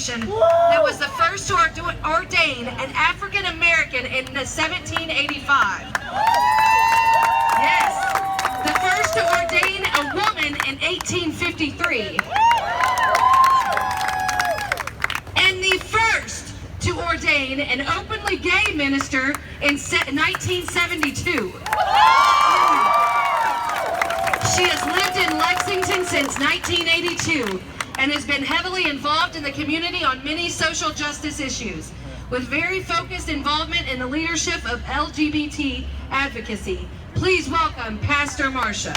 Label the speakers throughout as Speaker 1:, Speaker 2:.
Speaker 1: that was the first to ordain an African American in 1785. Yes, the first to ordain a woman in 1853. And the first to ordain an openly gay minister in 1972. She has lived in Lexington since 1982 and has been heavily involved in the community on many social justice issues, with very focused involvement in the leadership of LGBT advocacy. Please welcome Pastor Marsha.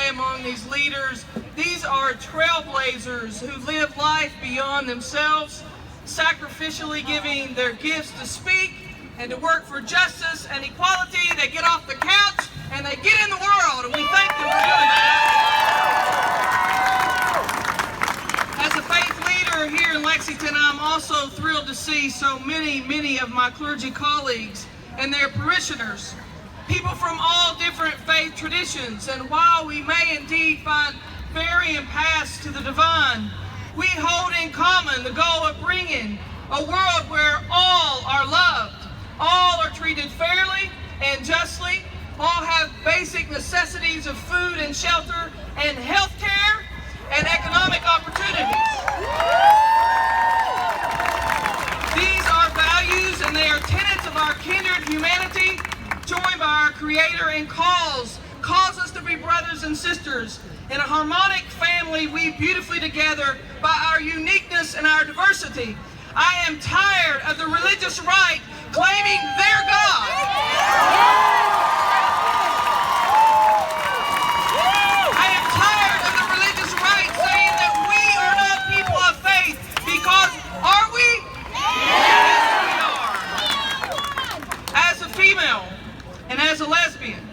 Speaker 2: Among these leaders, these are trailblazers who live life beyond themselves, sacrificially giving their gifts to speak and to work for justice and equality. They get off the couch and they get in the world, and we thank them for doing that. As a faith leader here in Lexington, I'm also thrilled to see so many of my clergy colleagues and their parishioners, people from all different faith traditions, and while we may indeed find varying paths to the divine, we hold in common the goal of bringing a world where all are loved, all are treated fairly and justly, all have basic necessities of food and shelter and health care and economic opportunities. These are values and they are tenets of our kindred humanity, joined by our Creator, and calls us to be brothers and sisters in a harmonic family weaved beautifully together by our uniqueness and our diversity. I am tired of the religious right claiming their God. I am tired of the religious right saying that we are not people of faith, because are we? Yes, we are. As a female, and as a lesbian,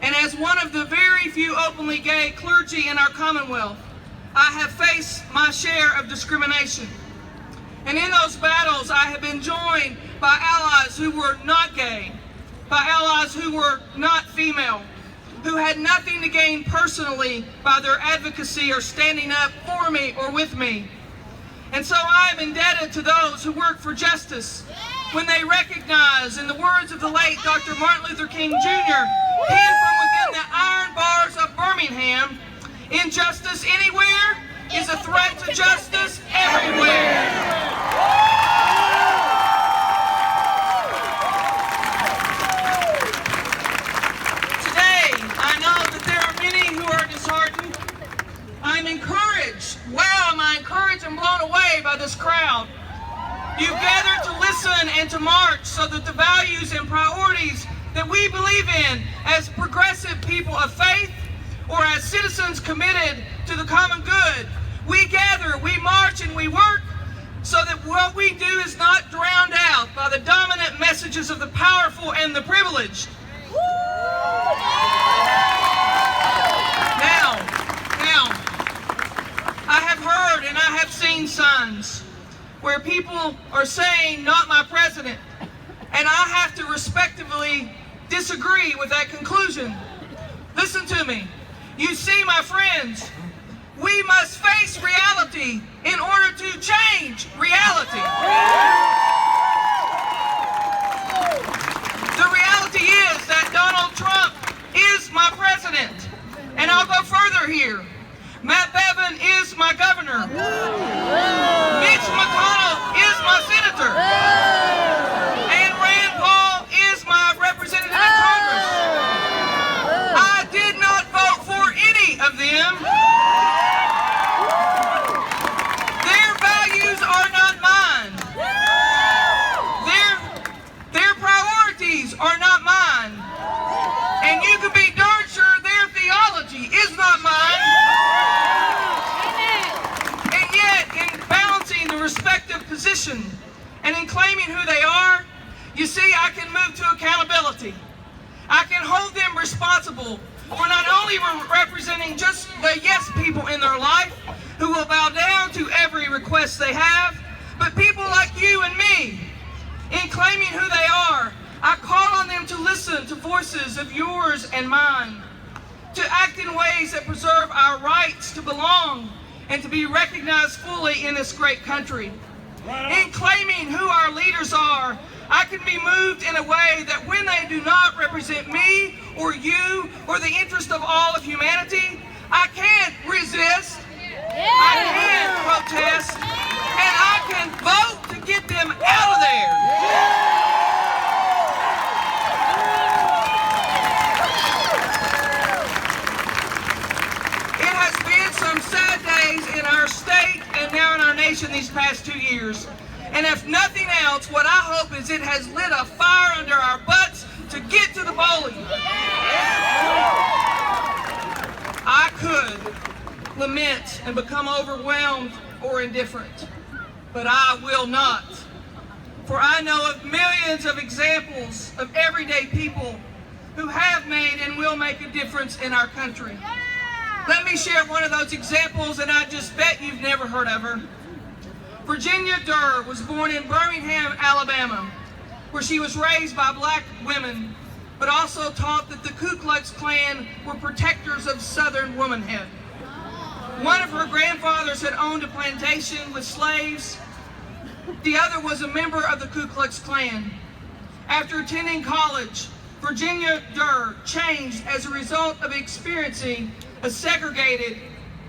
Speaker 2: and as one of the very few openly gay clergy in our Commonwealth, I have faced my share of discrimination. And in those battles, I have been joined by allies who were not gay, by allies who were not female, who had nothing to gain personally by their advocacy or standing up for me or with me. And so I am indebted to those who work for justice when they recognize, in the words of the late Dr. Martin Luther King Jr., penned from within the iron bars of Birmingham, injustice anywhere is a threat to justice everywhere. Today, I know that there are many who are disheartened. I'm encouraged. Wow, am I encouraged and blown away by this crowd. You've gathered to listen and to march so that the values and priorities that we believe in as progressive people of faith, or as citizens committed to the common good, we gather, we march, and we work so that what we do is not drowned out by the dominant messages of the powerful and the privileged. Now, I have heard and I have seen signs where people are saying, "Not my president," and I have to respectfully disagree with that conclusion. Listen to me. You see, my friends, we must face reality in order to change reality. The reality is that Donald Trump is my president, and I'll go further here. Matt Bevin is my governor. Mitch McConnell is my senator. And Rand Paul is my representative in Congress. I did not vote for any of them. Their values are not mine. Their priorities are not mine. And you can be darn sure their theology is not mine. Respective position and in claiming who they are, you see, I can move to accountability. I can hold them responsible for not only representing just the yes people in their life who will bow down to every request they have, but people claiming who they are, I call on them to listen to voices of yours and mine, to act in ways that preserve our rights to belong and to be recognized fully in this great country. In claiming who our leaders are, I can be moved in a way that when they do not represent me or you or the interest of all of humanity, I can't resist, I can protest, and I can vote to get them out of there. It has been some sad days in our state and now in our nation these past 2 years. And if nothing else, what I hope is it has lit a fire under our butts to get to the bowling. I could lament and become overwhelmed or indifferent, but I will not. For I know of millions of examples of everyday people who have made and will make a difference in our country. Let me share one of those examples, and I just bet you've never heard of her. Virginia Durr was born in Birmingham, Alabama, where she was raised by black women, but also taught that the Ku Klux Klan were protectors of Southern womanhood. One of her grandfathers had owned a plantation with slaves. The other was a member of the Ku Klux Klan. After attending college, Virginia Durr changed as a result of experiencing a segregated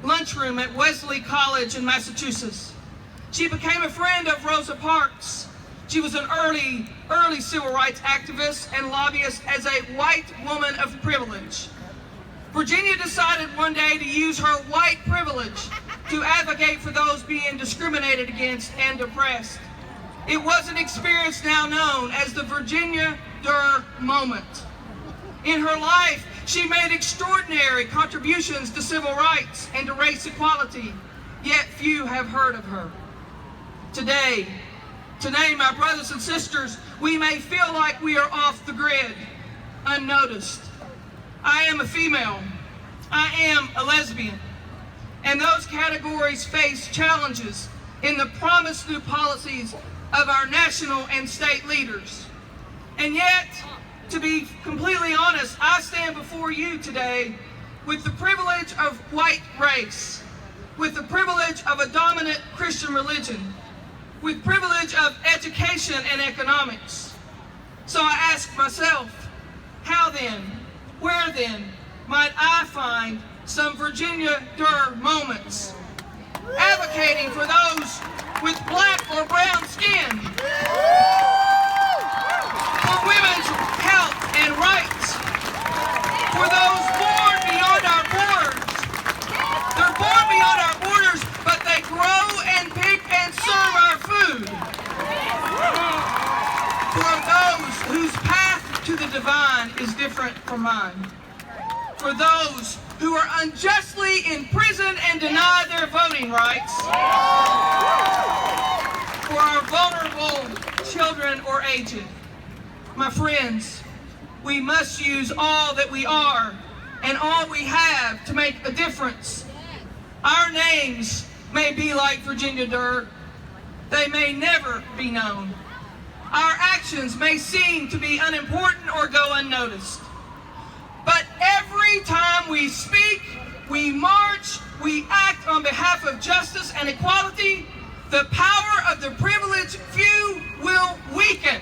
Speaker 2: lunchroom at Wesley College in Massachusetts. She became a friend of Rosa Parks. She was an early civil rights activist and lobbyist as a white woman of privilege. Virginia decided one day to use her white privilege to advocate for those being discriminated against and oppressed. It was an experience now known as the Virginia Durr moment. In her life, she made extraordinary contributions to civil rights and to race equality, yet few have heard of her. Today, my brothers and sisters, we may feel like we are off the grid, unnoticed. I am a female. I am a lesbian. And those categories face challenges in the promised new policies of our national and state leaders. And yet, to be completely honest, I stand before you today with the privilege of white race, with the privilege of a dominant Christian religion, with privilege of education and economics. So I ask myself, how then, where then, might I find some Virginia Durr moments advocating for those with black or brown skin, for women's health and rights, for those born beyond our borders? They're born beyond our borders, but they grow and pick and serve our food. For those whose path to the divine is different from mine. For those who are unjustly imprisoned and denied their voting rights. For our vulnerable children or aged. My friends, we must use all that we are and all we have to make a difference. Our names may be like Virginia Durr. They may never be known. Our actions may seem to be unimportant or go unnoticed. But every time we speak, we march, we act on behalf of justice and equality, the power of the privileged few will weaken.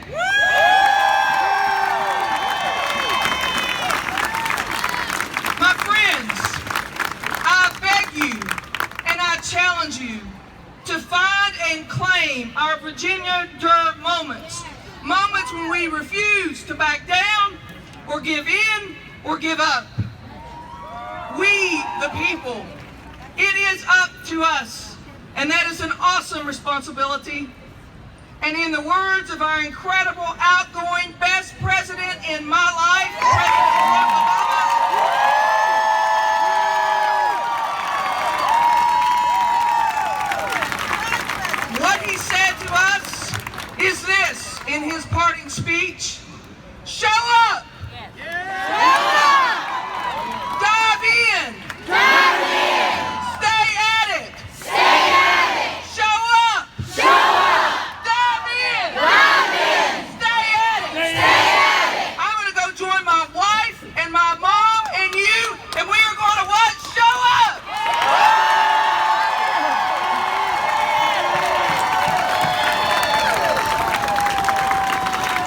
Speaker 2: My friends, I beg you and I challenge you to find and claim our Virginia Durr moments. Moments when we refuse to back down or give in or give up. We, the people, it is up to us, and that is an awesome responsibility. And in the words of our incredible, outgoing, best president in my life, President Barack Obama, what he said to us is this in his parting speech: show